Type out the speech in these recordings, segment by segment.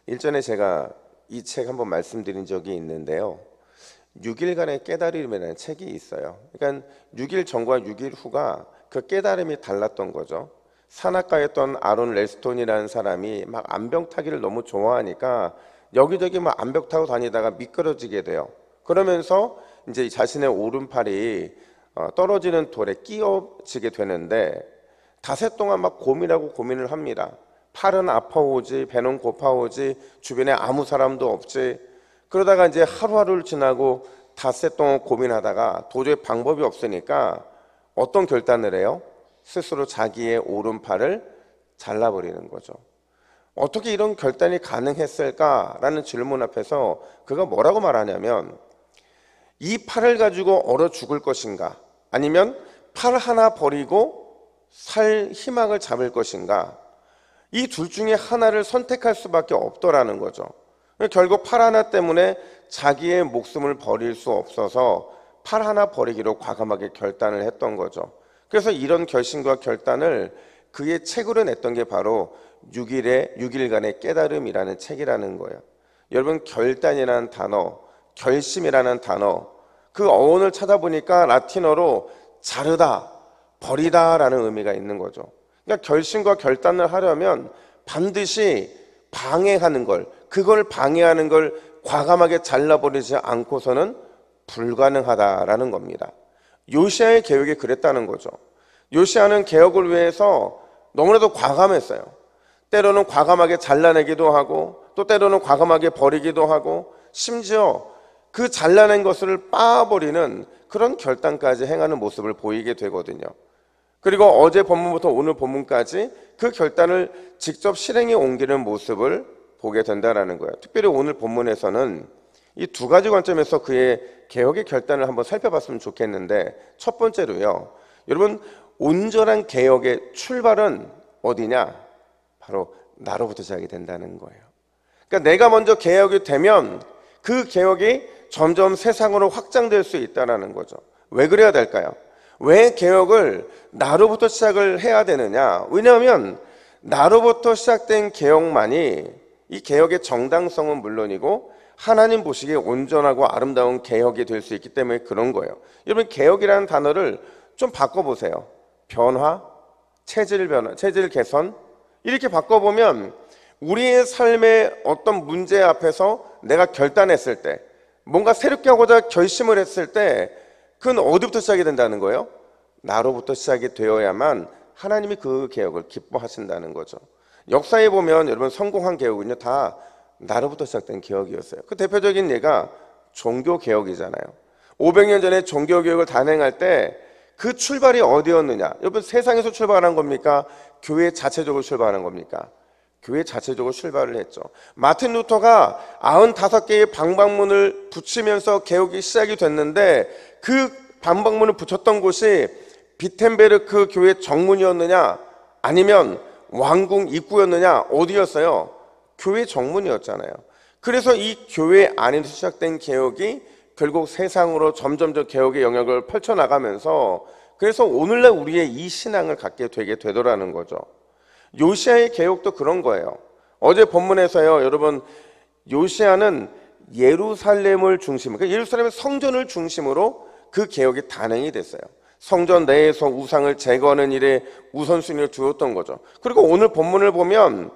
일전에 제가 이 책 한번 말씀드린 적이 있는데요. 6일간의 깨달음이라는 책이 있어요. 그러니까 6일 전과 6일 후가 그 깨달음이 달랐던 거죠. 산악가였던 아론 렐스톤이라는 사람이 막 암벽 타기를 너무 좋아하니까 여기저기 막 암벽 타고 다니다가 미끄러지게 돼요. 그러면서 이제 자신의 오른팔이 떨어지는 돌에 끼어지게 되는데 닷새 동안 막 고민하고 고민을 합니다. 팔은 아파오지, 배는 고파오지, 주변에 아무 사람도 없지. 그러다가 이제 하루하루를 지나고 닷새 동안 고민하다가 도저히 방법이 없으니까 어떤 결단을 해요? 스스로 자기의 오른팔을 잘라버리는 거죠. 어떻게 이런 결단이 가능했을까라는 질문 앞에서 그가 뭐라고 말하냐면, 이 팔을 가지고 얼어 죽을 것인가, 아니면 팔 하나 버리고 살 희망을 잡을 것인가, 이 둘 중에 하나를 선택할 수밖에 없더라는 거죠. 결국 팔 하나 때문에 자기의 목숨을 버릴 수 없어서 팔 하나 버리기로 과감하게 결단을 했던 거죠. 그래서 이런 결심과 결단을 그의 책으로 냈던 게 바로 6일간의 깨달음이라는 책이라는 거예요. 여러분, 결단이라는 단어, 결심이라는 단어, 그 어원을 찾아보니까 라틴어로 자르다, 버리다라는 의미가 있는 거죠. 그러니까 결심과 결단을 하려면 반드시 방해하는 걸, 그걸 방해하는 걸 과감하게 잘라버리지 않고서는 불가능하다라는 겁니다. 요시아의 개혁이 그랬다는 거죠. 요시아는 개혁을 위해서 너무나도 과감했어요. 때로는 과감하게 잘라내기도 하고, 또 때로는 과감하게 버리기도 하고, 심지어 그 잘라낸 것을 빻아버리는 그런 결단까지 행하는 모습을 보이게 되거든요. 그리고 어제 본문부터 오늘 본문까지 그 결단을 직접 실행에 옮기는 모습을 보게 된다는 거예요. 특별히 오늘 본문에서는 이 두 가지 관점에서 그의 개혁의 결단을 한번 살펴봤으면 좋겠는데, 첫 번째로요, 여러분, 온전한 개혁의 출발은 어디냐? 바로 나로부터 시작이 된다는 거예요. 그러니까 내가 먼저 개혁이 되면 그 개혁이 점점 세상으로 확장될 수 있다는 거죠. 왜 그래야 될까요? 왜 개혁을 나로부터 시작을 해야 되느냐? 왜냐하면 나로부터 시작된 개혁만이 이 개혁의 정당성은 물론이고 하나님 보시기에 온전하고 아름다운 개혁이 될 수 있기 때문에 그런 거예요. 여러분, 개혁이라는 단어를 좀 바꿔보세요. 변화, 체질 변화, 체질 개선, 이렇게 바꿔보면 우리의 삶의 어떤 문제 앞에서 내가 결단했을 때, 뭔가 새롭게 하고자 결심을 했을 때, 그건 어디부터 시작이 된다는 거예요? 나로부터 시작이 되어야만 하나님이 그 개혁을 기뻐하신다는 거죠. 역사에 보면 여러분, 성공한 개혁은요 다 나로부터 시작된 개혁이었어요. 그 대표적인 예가 종교개혁이잖아요. 500년 전에 종교개혁을 단행할 때 그 출발이 어디였느냐? 여러분, 세상에서 출발한 겁니까? 교회 자체적으로 출발한 겁니까? 교회 자체적으로 출발을 했죠. 마틴 루터가 95개의 방방문을 붙이면서 개혁이 시작이 됐는데, 그 방방문을 붙였던 곳이 비텐베르크 교회 정문이었느냐, 아니면 왕궁 입구였느냐, 어디였어요? 교회 정문이었잖아요. 그래서 이 교회 안에서 시작된 개혁이 결국 세상으로 점점 더 개혁의 영역을 펼쳐나가면서, 그래서 오늘날 우리의 이 신앙을 갖게 되게 되더라는 거죠. 요시아의 개혁도 그런 거예요. 어제 본문에서요, 여러분, 요시아는 예루살렘을 중심으로, 그러니까 예루살렘의 성전을 중심으로 그 개혁이 단행이 됐어요. 성전 내에서 우상을 제거하는 일에 우선순위를 두었던 거죠. 그리고 오늘 본문을 보면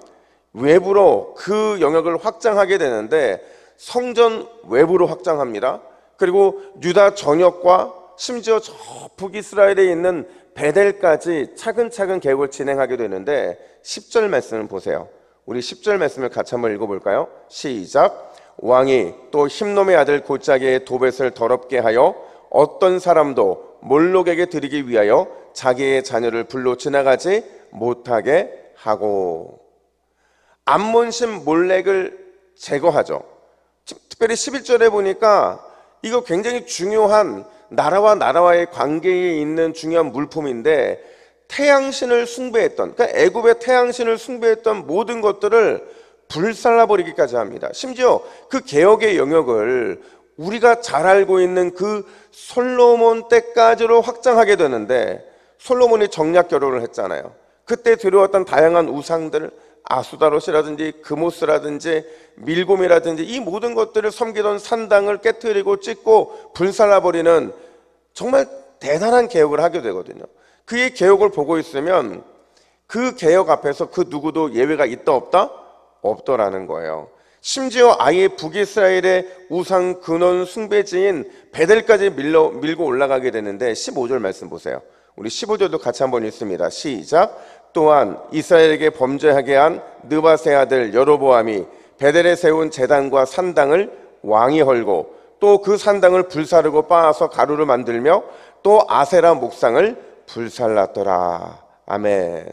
외부로 그 영역을 확장하게 되는데, 성전 외부로 확장합니다. 그리고 유다 전역과 심지어 저 북이스라엘에 있는 베델까지 차근차근 개혁을 진행하게 되는데, 10절 말씀을 보세요. 우리 10절 말씀을 같이 한번 읽어볼까요? 시작. 왕이 또 힘놈의 아들 골짜기에 도벳을 더럽게 하여 어떤 사람도 몰록에게 드리기 위하여 자기의 자녀를 불로 지나가지 못하게 하고, 암몬신 몰렉을 제거하죠. 특별히 11절에 보니까 이거 굉장히 중요한, 나라와 나라와의 관계에 있는 중요한 물품인데, 태양신을 숭배했던, 그러니까 애굽의 태양신을 숭배했던 모든 것들을 불살라버리기까지 합니다. 심지어 그 개혁의 영역을 우리가 잘 알고 있는 그 솔로몬 때까지로 확장하게 되는데, 솔로몬이 정략 결혼을 했잖아요. 그때 들어왔던 다양한 우상들, 아수다롯이라든지 그모스라든지 밀곰이라든지 이 모든 것들을 섬기던 산당을 깨뜨리고 찢고 불살라버리는 정말 대단한 개혁을 하게 되거든요. 그의 개혁을 보고 있으면 그 개혁 앞에서 그 누구도 예외가 있다 없다? 없더라는 거예요. 심지어 아예 북이스라엘의 우상 근원 숭배지인 베델까지 밀고 올라가게 되는데 15절 말씀 보세요. 우리 15절도 같이 한번 읽습니다. 시작. 또한 이스라엘에게 범죄하게 한 느밧의 아들 여로보암이 베델에 세운 제단과 산당을 왕이 헐고 또 그 산당을 불사르고 빻아서 가루를 만들며 또 아세라 목상을 불살랐더라. 아멘.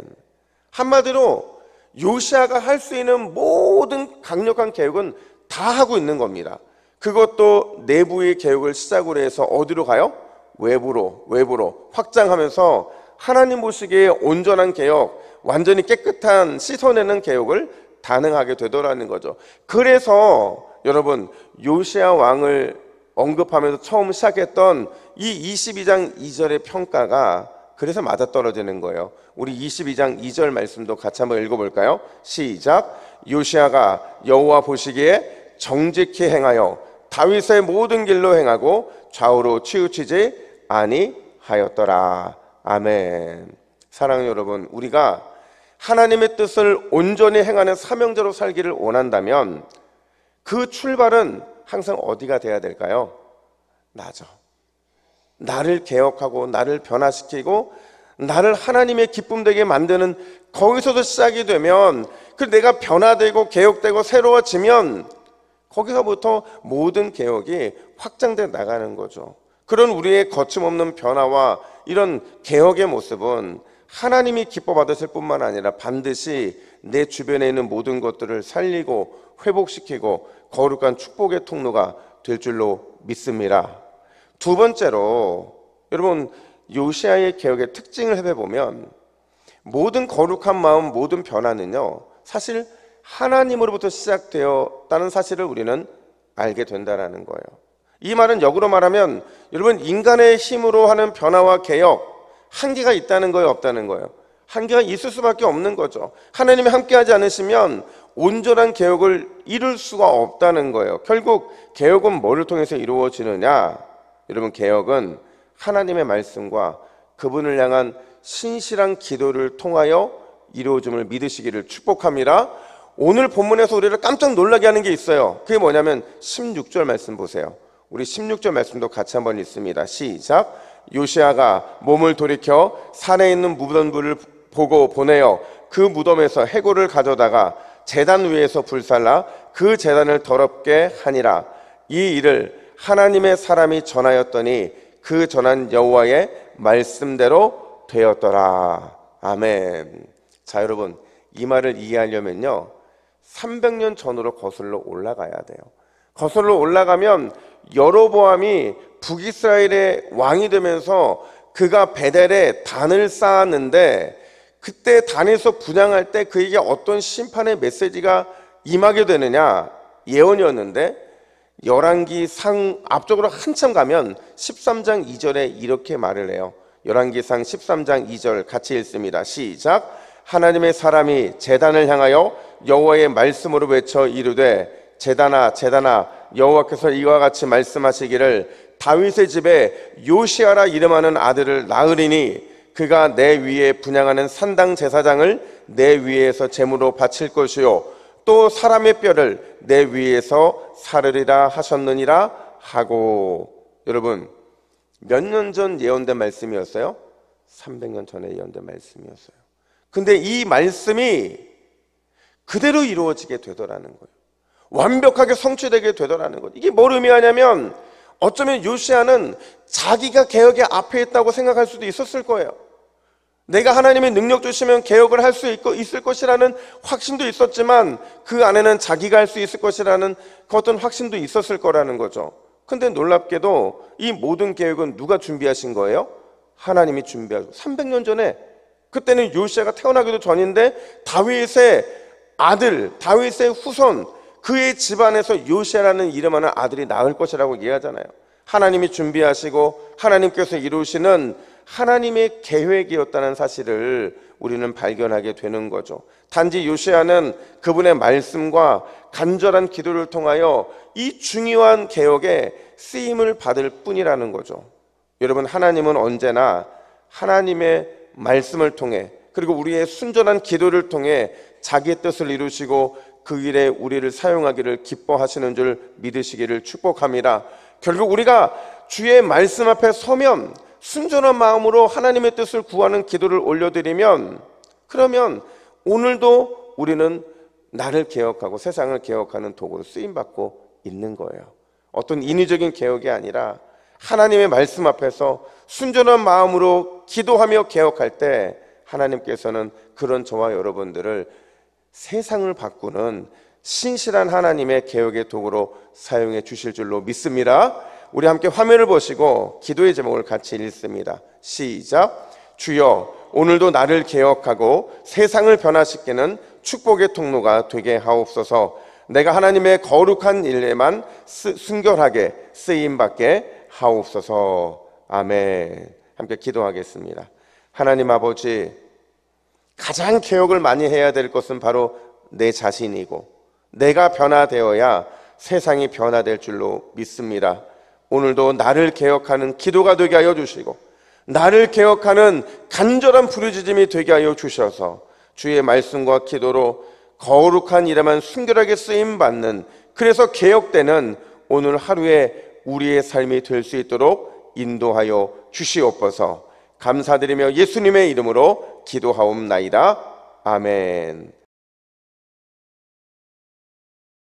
한마디로 요시아가 할 수 있는 모든 강력한 개혁은 다 하고 있는 겁니다. 그것도 내부의 개혁을 시작으로 해서 어디로 가요? 외부로 확장하면서 하나님 보시기에 온전한 개혁, 완전히 깨끗한 씻어내는 개혁을 단행하게 되더라는 거죠. 그래서 여러분 요시아 왕을 언급하면서 처음 시작했던 이 22장 2절의 평가가 그래서 맞아떨어지는 거예요. 우리 22장 2절 말씀도 같이 한번 읽어볼까요? 시작. 요시아가 여호와 보시기에 정직히 행하여 다윗의 모든 길로 행하고 좌우로 치우치지 아니하였더라. 아멘. 사랑하는 여러분, 우리가 하나님의 뜻을 온전히 행하는 사명자로 살기를 원한다면 그 출발은 항상 어디가 돼야 될까요? 나죠. 나를 개혁하고 나를 변화시키고 나를 하나님의 기쁨 되게 만드는 거기서도 시작이 되면 그 내가 변화되고 개혁되고 새로워지면 거기서부터 모든 개혁이 확장돼 나가는 거죠. 그런 우리의 거침없는 변화와 이런 개혁의 모습은 하나님이 기뻐 받으실 뿐만 아니라 반드시 내 주변에 있는 모든 것들을 살리고 회복시키고 거룩한 축복의 통로가 될 줄로 믿습니다. 두 번째로 여러분 요시아의 개혁의 특징을 해보면 모든 거룩한 마음, 모든 변화는요 사실 하나님으로부터 시작되었다는 사실을 우리는 알게 된다는 거예요. 이 말은 역으로 말하면 여러분 인간의 힘으로 하는 변화와 개혁 한계가 있다는 거예요, 없다는 거예요? 한계가 있을 수밖에 없는 거죠. 하나님이 함께하지 않으시면 온전한 개혁을 이룰 수가 없다는 거예요. 결국 개혁은 뭐를 통해서 이루어지느냐? 여러분 개혁은 하나님의 말씀과 그분을 향한 신실한 기도를 통하여 이루어짐을 믿으시기를 축복합니다. 오늘 본문에서 우리를 깜짝 놀라게 하는 게 있어요. 그게 뭐냐면 16절 말씀 보세요. 우리 16절 말씀도 같이 한번 읽습니다. 시작. 요시아가 몸을 돌이켜 산에 있는 무덤불을 보고 보내어 그 무덤에서 해골을 가져다가 제단 위에서 불살라 그 제단을 더럽게 하니라. 이 일을 하나님의 사람이 전하였더니 그 전한 여호와의 말씀대로 되었더라. 아멘. 자 여러분 이 말을 이해하려면요 300년 전으로 거슬러 올라가야 돼요. 거슬러 올라가면 여로보암이 북이스라엘의 왕이 되면서 그가 베델에 단을 쌓았는데 그때 단에서 분향할 때 그에게 어떤 심판의 메시지가 임하게 되느냐 예언이었는데 열왕기상 앞쪽으로 한참 가면 13장 2절에 이렇게 말을 해요. 열왕기상 13장 2절 같이 읽습니다. 시작. 하나님의 사람이 제단을 향하여 여호와의 말씀으로 외쳐 이르되 제단아 제단아 여호와께서 이와 같이 말씀하시기를 다윗의 집에 요시아라 이름하는 아들을 낳으리니 그가 내 위에 분향하는 산당 제사장을 내 위에서 제물로 바칠 것이요 또 사람의 뼈를 내 위에서 사르리라 하셨느니라 하고. 여러분 몇 년 전 예언된 말씀이었어요? 300년 전에 예언된 말씀이었어요. 근데 이 말씀이 그대로 이루어지게 되더라는 거예요. 완벽하게 성취되게 되더라는 거예요. 이게 뭘 의미하냐면 어쩌면 요시아는 자기가 개혁의 앞에 있다고 생각할 수도 있었을 거예요. 내가 하나님의 능력 주시면 개혁을 할 수 있을 것이라는 확신도 있었지만 그 안에는 자기가 할 수 있을 것이라는 그 어떤 확신도 있었을 거라는 거죠. 근데 놀랍게도 이 모든 계획은 누가 준비하신 거예요? 하나님이 준비하고 300년 전에 그때는 요시아가 태어나기도 전인데 다윗의 아들, 다윗의 후손 그의 집안에서 요시아라는 이름하는 아들이 낳을 것이라고 얘기하잖아요. 하나님이 준비하시고 하나님께서 이루시는 하나님의 계획이었다는 사실을 우리는 발견하게 되는 거죠. 단지 요시야는 그분의 말씀과 간절한 기도를 통하여 이 중요한 개혁에 쓰임을 받을 뿐이라는 거죠. 여러분, 하나님은 언제나 하나님의 말씀을 통해 그리고 우리의 순전한 기도를 통해 자기의 뜻을 이루시고 그 일에 우리를 사용하기를 기뻐하시는 줄 믿으시기를 축복합니다. 결국 우리가 주의 말씀 앞에 서면 순전한 마음으로 하나님의 뜻을 구하는 기도를 올려드리면, 그러면 오늘도 우리는 나를 개혁하고 세상을 개혁하는 도구로 쓰임받고 있는 거예요. 어떤 인위적인 개혁이 아니라 하나님의 말씀 앞에서 순전한 마음으로 기도하며 개혁할 때 하나님께서는 그런 저와 여러분들을 세상을 바꾸는 신실한 하나님의 개혁의 도구로 사용해 주실 줄로 믿습니다. 우리 함께 화면을 보시고 기도의 제목을 같이 읽습니다. 시작. 주여, 오늘도 나를 개혁하고 세상을 변화시키는 축복의 통로가 되게 하옵소서. 내가 하나님의 거룩한 일에만 순결하게 쓰임받게 하옵소서. 아멘. 함께 기도하겠습니다. 하나님 아버지, 가장 개혁을 많이 해야 될 것은 바로 내 자신이고 내가 변화되어야 세상이 변화될 줄로 믿습니다. 오늘도 나를 개혁하는 기도가 되게 하여 주시고 나를 개혁하는 간절한 부르짖음이 되게 하여 주셔서 주의 말씀과 기도로 거룩한 일에만 순결하게 쓰임받는, 그래서 개혁되는 오늘 하루에 우리의 삶이 될 수 있도록 인도하여 주시옵소서. 감사드리며 예수님의 이름으로 기도하옵나이다. 아멘.